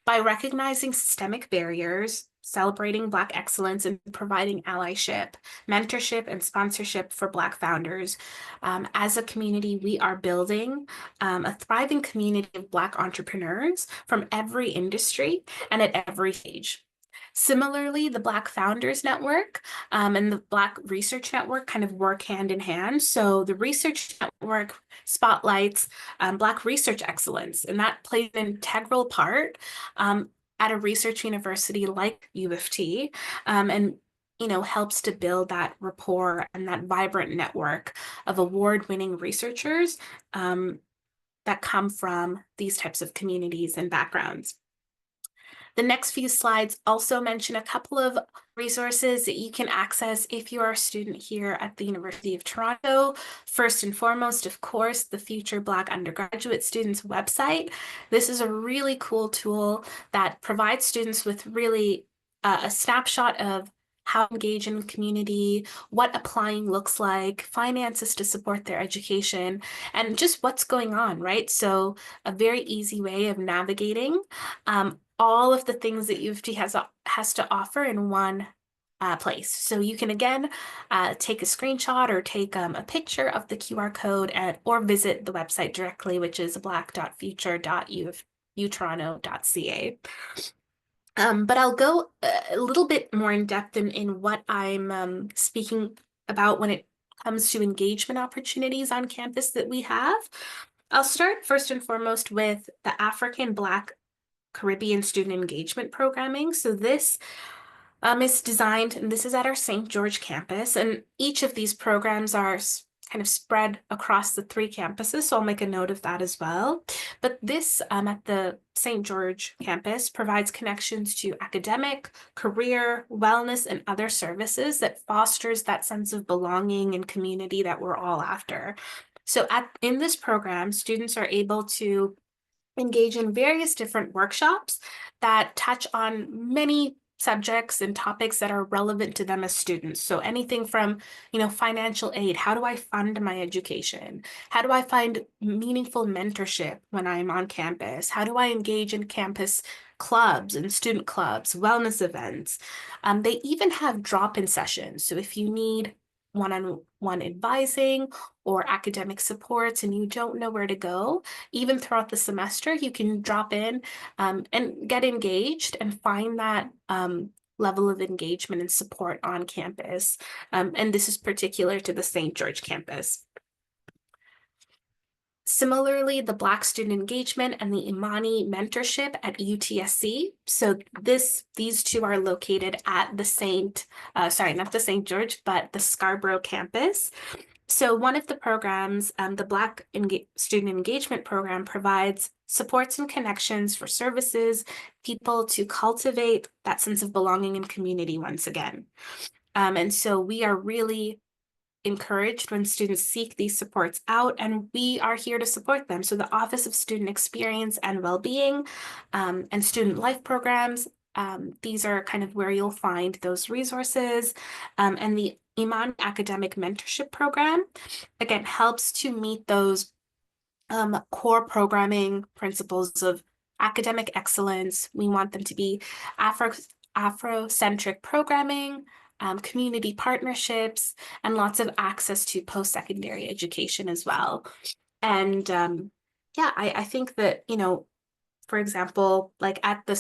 By recognizing systemic barriers, celebrating Black excellence, and providing allyship, mentorship, and sponsorship for Black founders, as a community, we are building a thriving community of Black entrepreneurs from every industry and at every stage. Similarly, the Black Founders Network and the Black Research Network kind of work hand in hand. So the Research Network spotlights Black research excellence, and that plays an integral part at a research university like U of T, and helps to build that rapport and that vibrant network of award-winning researchers that come from these types of communities and backgrounds. The next few slides also mention a couple of resources that you can access if you are a student here at the University of Toronto. First and foremost, of course, the Future Black Undergraduate Students website. This is a really cool tool that provides students with really a snapshot of how to engage in community, what applying looks like, finances to support their education, and just what's going on, right? So a very easy way of navigating all of the things that U of T has to offer in one place. So you can, again, take a screenshot or take a picture of the QR code or visit the website directly, which is black.future.utoronto.ca. But I'll go a little bit more in depth in what I'm speaking about when it comes to engagement opportunities on campus that we have. I'll start first and foremost with the African Black Caribbean Student Engagement Programming. So this is designed, and this is at our St. George campus, and each of these programs are kind of spread across the 3 campuses, so I'll make a note of that as well. But this at the St. George campus provides connections to academic, career, wellness, and other services that fosters that sense of belonging and community that we're all after. So in this program, students are able to engage in various different workshops that touch on many subjects and topics that are relevant to them as students. So anything from, financial aid, how do I fund my education? How do I find meaningful mentorship when I'm on campus? How do I engage in campus clubs and student clubs, wellness events? They even have drop-in sessions. So if you need one-on-one advising or academic supports and you don't know where to go, even throughout the semester, you can drop in and get engaged and find that level of engagement and support on campus. And this is particular to the St. George campus. Similarly, the Black Student Engagement and the Imani Mentorship at UTSC. So these two are located at not the St. George, but the Scarborough campus. So one of the programs, the Black Student Engagement Program, provides supports and connections for services, people to cultivate that sense of belonging and community once again. And so we are really encouraged when students seek these supports out, and we are here to support them. So the Office of Student Experience and Wellbeing and Student Life Programs, these are kind of where you'll find those resources. And the Iman Academic Mentorship Program, again, helps to meet those core programming principles of academic excellence. We want them to be Afrocentric programming, community partnerships, and lots of access to post-secondary education as well. And I think that, for example, like at the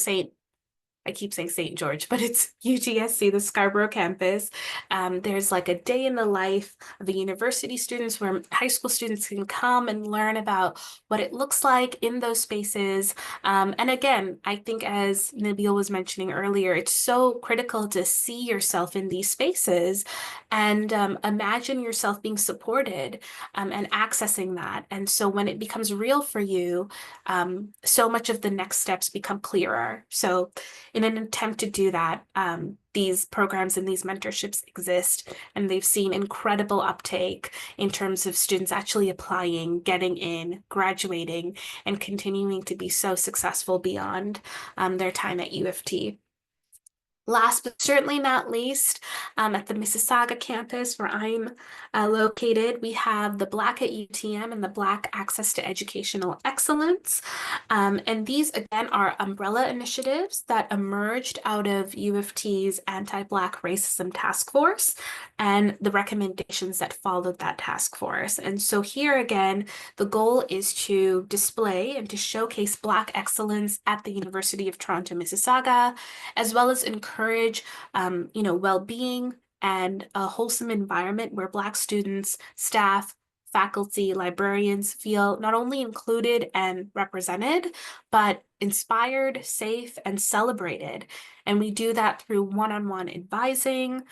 I keep saying St. George, but it's UTSC, the Scarborough campus. There's like a day in the life of the university students where high school students can come and learn about what it looks like in those spaces. And again, I think as Nabil was mentioning earlier, it's so critical to see yourself in these spaces and imagine yourself being supported and accessing that. And so when it becomes real for you, so much of the next steps become clearer. So in an attempt to do that, these programs and these mentorships exist, and they've seen incredible uptake in terms of students actually applying, getting in, graduating, and continuing to be so successful beyond their time at U of T. Last but certainly not least, at the Mississauga campus where I'm located, we have the Black at UTM and the Black Access to Educational Excellence. And these, again, are umbrella initiatives that emerged out of U of T's Anti-Black Racism Task Force and the recommendations that followed that task force. And so here again, the goal is to display and to showcase Black excellence at the University of Toronto, Mississauga, as well as encourage, well-being and a wholesome environment where Black students, staff, faculty, librarians feel not only included and represented, but inspired, safe, and celebrated. And we do that through one-on-one advising,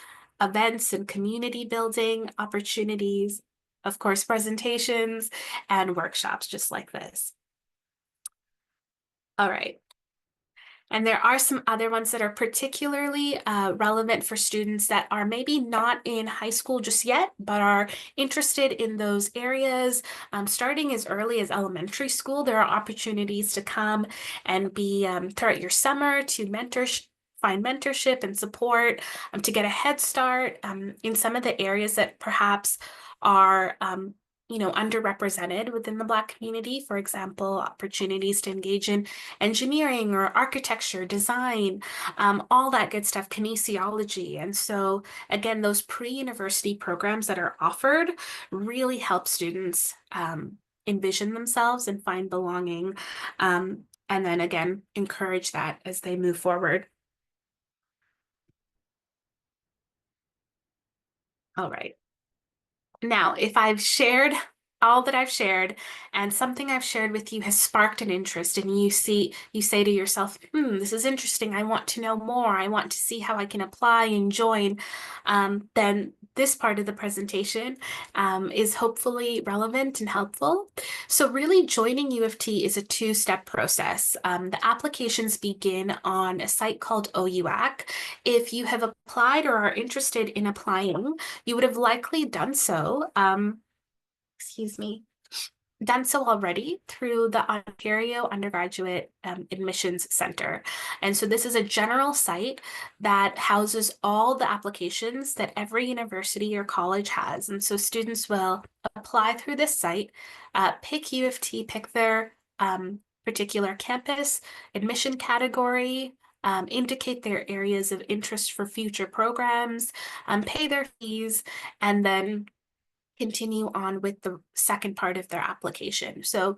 events and community building opportunities, of course, presentations and workshops just like this. All right. And there are some other ones that are particularly relevant for students that are maybe not in high school just yet, but are interested in those areas. Starting as early as elementary school, there are opportunities to come and be throughout your summer to find mentorship and support, to get a head start in some of the areas that perhaps are underrepresented within the Black community. For example, opportunities to engage in engineering or architecture, design, all that good stuff, kinesiology. And so again, those pre-university programs that are offered really help students envision themselves and find belonging. And then again, encourage that as they move forward. All right. Now, if I've shared all that I've shared and something I've shared with you has sparked an interest and you say to yourself, this is interesting, I want to know more, I want to see how I can apply and join, then this part of the presentation is hopefully relevant and helpful. So really joining U of T is a two-step process. The applications begin on a site called OUAC. If you have applied or are interested in applying, you would have likely done so. Excuse me. done so already through the Ontario Undergraduate Admissions Center. And so this is a general site that houses all the applications that every university or college has. And so students will apply through this site, pick U of T, pick their particular campus, admission category, indicate their areas of interest for future programs, pay their fees, and then continue on with the second part of their application. So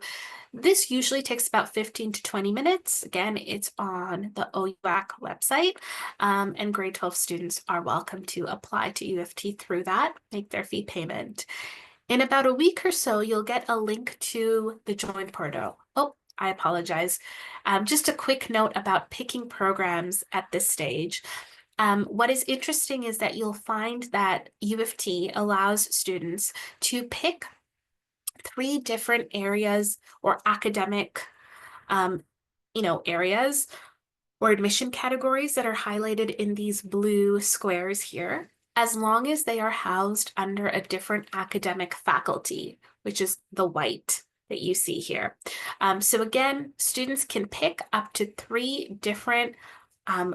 this usually takes about 15 to 20 minutes. Again, it's on the OUAC website, and grade 12 students are welcome to apply to U of T through that, make their fee payment. In about a week or so, you'll get a link to the Join portal. Oh, I apologize. Just a quick note about picking programs at this stage. What is interesting is that you'll find that U of T allows students to pick 3 different areas or academic, areas or admission categories that are highlighted in these blue squares here, as long as they are housed under a different academic faculty, which is the white that you see here. So again, students can pick up to 3 different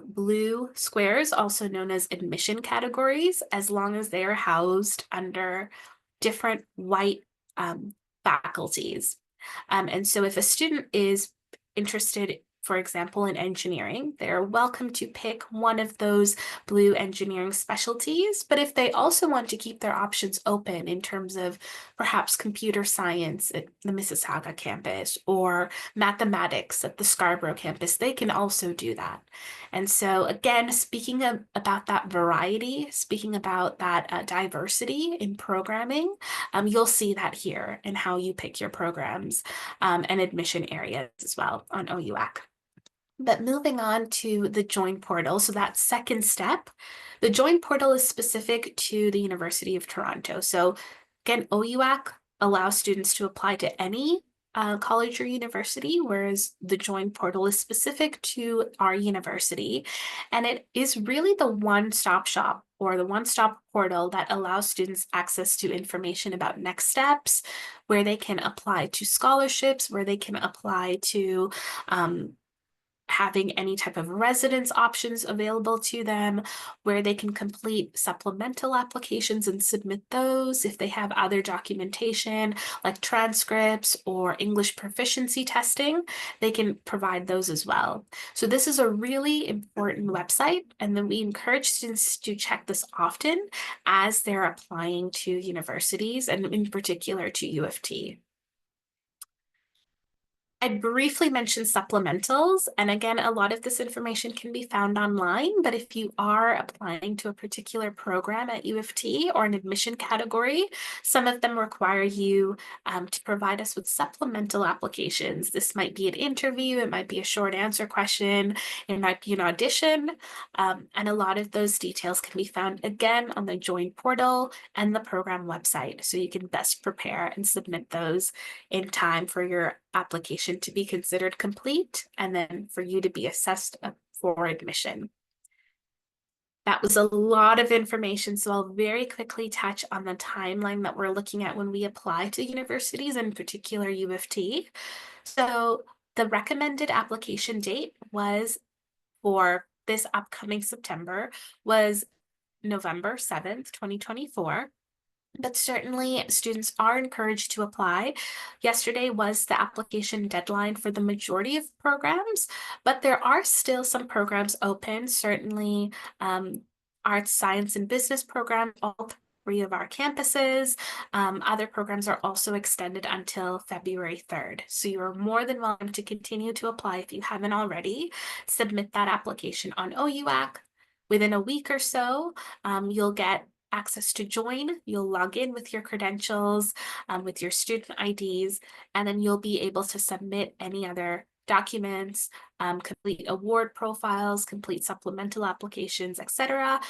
blue squares, also known as admission categories, as long as they are housed under different white faculties. And so if a student is interested, for example, in engineering, they're welcome to pick one of those blue engineering specialties. But if they also want to keep their options open in terms of perhaps computer science at the Mississauga campus or mathematics at the Scarborough campus, they can also do that. And so again, speaking about that variety, speaking about that diversity in programming, you'll see that here in how you pick your programs and admission areas as well on OUAC. But moving on to the Join portal, so that second step, the Join portal is specific to the University of Toronto. So again, OUAC allows students to apply to any college or university, whereas the Join portal is specific to our university. And it is really the one-stop shop or the one-stop portal that allows students access to information about next steps, where they can apply to scholarships, where they can apply to having any type of residence options available to them, where they can complete supplemental applications and submit those. If they have other documentation like transcripts or English proficiency testing, they can provide those as well. So this is a really important website, and then we encourage students to check this often as they're applying to universities and in particular to U of T. I briefly mentioned supplementals, and again, a lot of this information can be found online, but if you are applying to a particular program at U of T or an admission category, some of them require you to provide us with supplemental applications. This might be an interview, it might be a short answer question, it might be an audition, and a lot of those details can be found again on the Join portal and the program website, so you can best prepare and submit those in time for your application to be considered complete and then for you to be assessed for admission. That was a lot of information, so I'll very quickly touch on the timeline that we're looking at when we apply to universities, in particular U of T. So the recommended application date was for this upcoming September was November 7th, 2024. But certainly students are encouraged to apply. Yesterday was the application deadline for the majority of programs, but there are still some programs open. Certainly arts, science, and business programs, all 3 of our campuses. Other programs are also extended until February 3rd. So you are more than welcome to continue to apply if you haven't already. Submit that application on OUAC. Within a week or so, you'll get access to Join. You'll log in with your credentials, with your student IDs, and then you'll be able to submit any other documents, complete award profiles, complete supplemental applications, etc.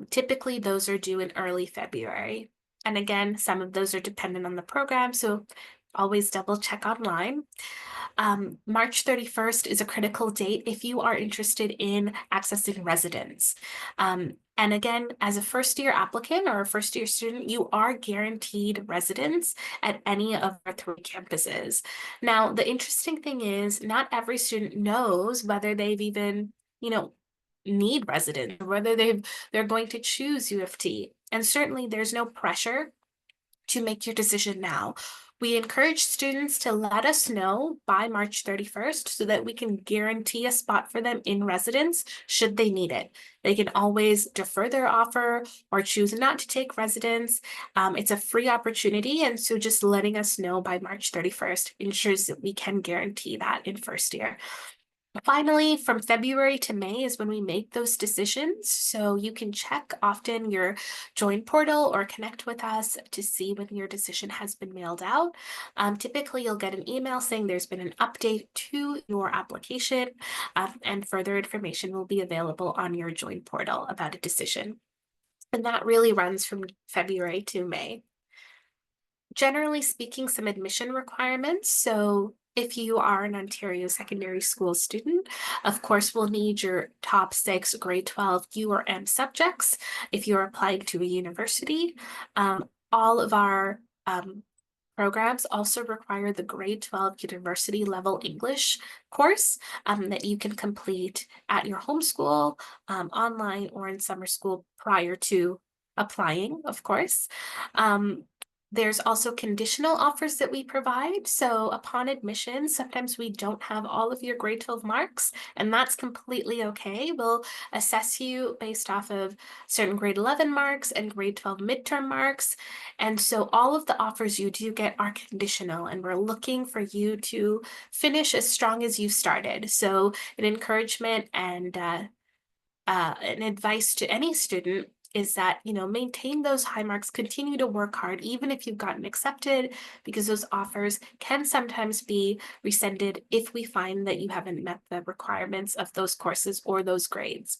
Typically, those are due in early February. And again, some of those are dependent on the program, so always double check online. March 31st is a critical date if you are interested in accessing residence. And again, as a first-year applicant or a first-year student, you are guaranteed residence at any of our 3 campuses. Now, the interesting thing is not every student knows whether they've even, need residence, or whether they're going to choose U of T. And certainly there's no pressure to make your decision now. We encourage students to let us know by March 31st so that we can guarantee a spot for them in residence should they need it. They can always defer their offer or choose not to take residence. It's a free opportunity, and so just letting us know by March 31st ensures that we can guarantee that in first year. Finally, from February to May is when we make those decisions. So you can check often your join portal or connect with us to see when your decision has been mailed out. Typically, you'll get an email saying there's been an update to your application, and further information will be available on your join portal about a decision. And that really runs from February to May. Generally speaking, some admission requirements. So if you are an Ontario secondary school student, of course, we'll need your top 6 grade 12 U or M subjects if you're applying to a university. All of our programs also require the grade 12 university level English course that you can complete at your home school, online, or in summer school prior to applying, of course. There's also conditional offers that we provide. So upon admission, sometimes we don't have all of your grade 12 marks, and that's completely okay. We'll assess you based off of certain grade 11 marks and grade 12 midterm marks. And so all of the offers you do get are conditional, and we're looking for you to finish as strong as you started. So an encouragement and an advice to any student is that, maintain those high marks, continue to work hard, even if you've gotten accepted, because those offers can sometimes be rescinded if we find that you haven't met the requirements of those courses or those grades.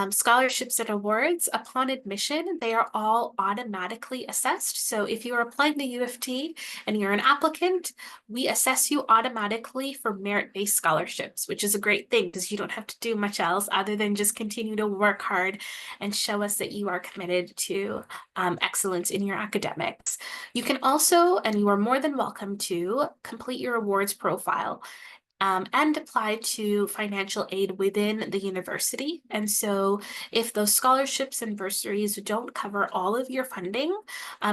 Scholarships and awards, upon admission, they are all automatically assessed. So if you're applying to U of T and you're an applicant, we assess you automatically for merit-based scholarships, which is a great thing because you don't have to do much else other than just continue to work hard and show us that you are committed to excellence in your academics. You can also, and you are more than welcome to, complete your awards profile. And apply to financial aid within the university. And so if those scholarships and bursaries don't cover all of your funding,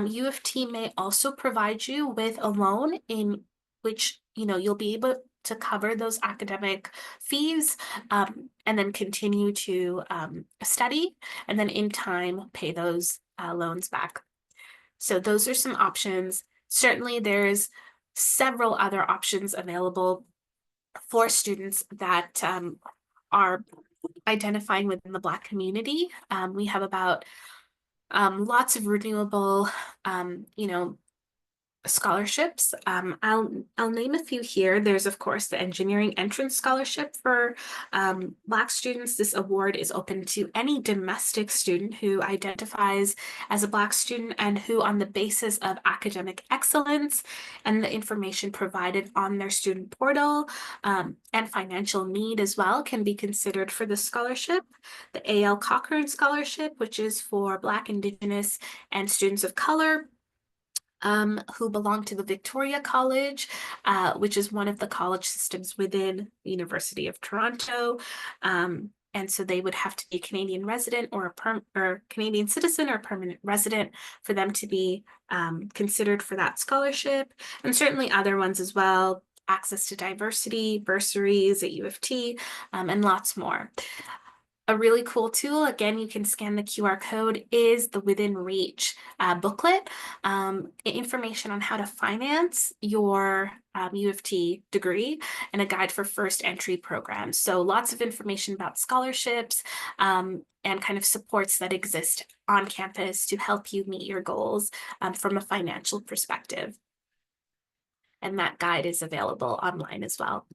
U of T may also provide you with a loan in which you'll be able to cover those academic fees, and then continue to study, and then in time pay those loans back. So those are some options. Certainly there's several other options available for students that are identifying within the Black community. We have about lots of renewable, scholarships. I'll name a few here. There's of course the engineering entrance scholarship for Black students. This award is open to any domestic student who identifies as a Black student and who, on the basis of academic excellence and the information provided on their student portal and financial need as well, can be considered for the scholarship. The A.L. Cochrane Scholarship, which is for Black, Indigenous, and students of color who belong to the Victoria College, which is one of the college systems within the University of Toronto. And so they would have to be a Canadian resident or or Canadian citizen or permanent resident for them to be considered for that scholarship, and certainly other ones as well, access to diversity, bursaries at U of T, and lots more. A really cool tool, again, you can scan the QR code, is the Within Reach booklet, information on how to finance your U of T degree, and a guide for first entry programs. So lots of information about scholarships and kind of supports that exist on campus to help you meet your goals from a financial perspective. And that guide is available online as well.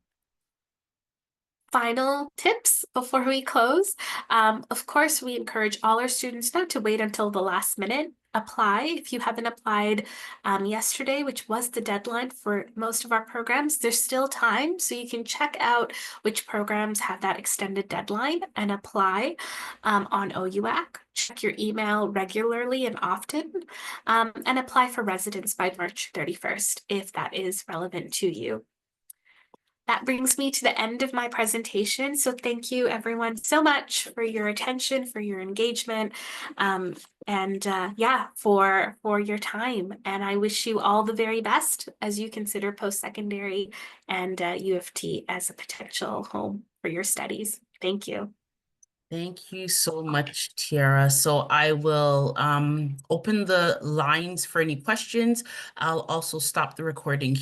final tips before we close. Of course, we encourage all our students not to wait until the last minute. Apply if you haven't applied yesterday, which was the deadline for most of our programs. There's still time, so you can check out which programs have that extended deadline and apply on OUAC. Check your email regularly and often, and apply for residence by March 31st if that is relevant to you. That brings me to the end of my presentation. So thank you everyone so much for your attention, for your engagement, yeah, for your time. And I wish you all the very best as you consider post-secondary and U of T as a potential home for your studies. Thank you. Thank you so much, Tiara. So I will open the lines for any questions. I'll also stop the recording